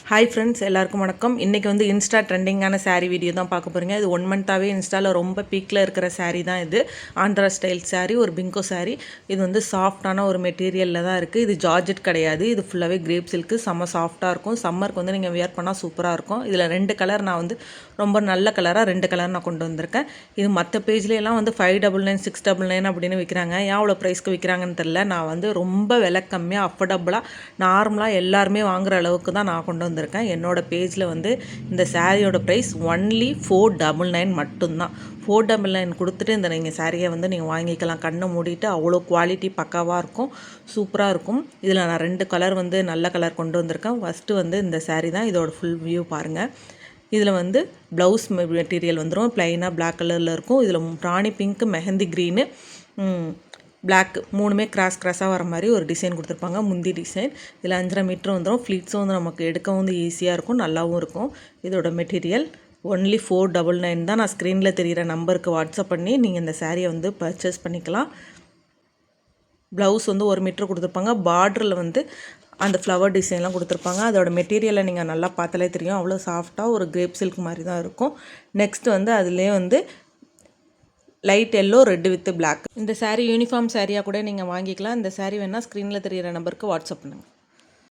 Hi friends, எல்லாருக்கும் வணக்கம். இன்றைக்கி வந்து இன்ஸ்டா ட்ரெண்டிங்கான சாரீ வீடியோ தான் பார்க்க போகிறீங்க. இது 1 மந்த்தாகவே இன்ஸ்டாவில் ரொம்ப பீக்கில் இருக்கிற சாரீ தான் இது. ஆந்திரா ஸ்டைல் சாரீ, ஒரு பிங்கோ சாரீ. இது வந்து சாஃப்டான ஒரு மெட்டீரியலில் தான் இருக்குது. இது ஜார்ஜெட் கிடையாது, இது ஃபுல்லாகவே கிரேப் சில்க்கு. செம்ம சாஃப்டாக இருக்கும். சம்மருக்கு வந்து நீங்கள் வியர் பண்ணால் சூப்பராக இருக்கும். இதில் 2 கலர் நான் வந்து ரொம்ப நல்ல கலராக 2 கலர் நான் கொண்டு வந்திருக்கேன். இது மற்ற பேஜ்லேயெல்லாம் வந்து 599 699 அப்படின்னு விற்கிறாங்க. ஏன் அவ்வளோ ப்ரைஸ்க்கு விற்கிறாங்கன்னு தெரில. நான் வந்து ரொம்ப விலை கம்மியாக அஃபோர்டபுளாக நார்மலாக எல்லாருமே வாங்குகிற அளவுக்கு தான் நான் கொண்டு வந்திருக்கேன். என்னோட பேஜில் வந்து இந்த சாரியோட ப்ரைஸ் ஒன்லி 499 மட்டும்தான். 499 கொடுத்துட்டு இந்த நீங்கள் சாரியை வந்து நீங்கள் வாங்கிக்கலாம். கண்ணை மூடிட்டு அவ்வளோ குவாலிட்டி பக்காவாக இருக்கும், சூப்பராக இருக்கும். இதில் நான் 2 கலர் வந்து நல்ல கலர் கொண்டு வந்திருக்கேன். ஃபஸ்ட்டு வந்து இந்த சாரீ தான். இதோட ஃபுல் வியூ பாருங்கள். இதில் வந்து ப்ளவுஸ் மெட்டீரியல் வந்துடும், ப்ளைனாக பிளாக் கலரில் இருக்கும். இதில் ராணி பிங்க்கு, மெஹந்தி க்ரீனு, பிளாக் மூணுமே கிராஸாக வர மாதிரி ஒரு டிசைன் கொடுத்துருப்பாங்க. முந்தி டிசைன். இதில் 5.5 மீட்டர் வந்துடும். ஃப்ளீட்ஸும் வந்து நமக்கு எடுக்கவும் வந்து ஈஸியாக இருக்கும், நல்லாவும் இருக்கும். இதோட மெட்டீரியல் ஒன்லி 499 தான். நான் ஸ்க்ரீனில் தெரிகிற நம்பருக்கு வாட்ஸ்அப் பண்ணி நீங்கள் இந்த சாரியை வந்து பர்ச்சேஸ் பண்ணிக்கலாம். ப்ளவுஸ் வந்து 1 மீட்டர் கொடுத்துருப்பாங்க. பார்டரில் வந்து அந்த ஃப்ளவர் டிசைன்லாம் கொடுத்துருப்பாங்க. அதோட மெட்டீரியலை நீங்கள் நல்லா பார்த்தாலே தெரியும், அவ்வளோ சாஃப்டாக ஒரு கிரேப் சில்க் மாதிரி தான் இருக்கும். நெக்ஸ்ட் வந்து அதிலே வந்து light yellow, red with black. இந்த சாரீ யூனிஃபார்ம் சாரியாக கூட நீங்கள் வாங்கிக்கலாம். இந்த சாரீ வேணால் ஸ்க்ரீனில் தெரிகிற நம்பருக்கு வாட்ஸ்அப் பண்ணுங்கள்.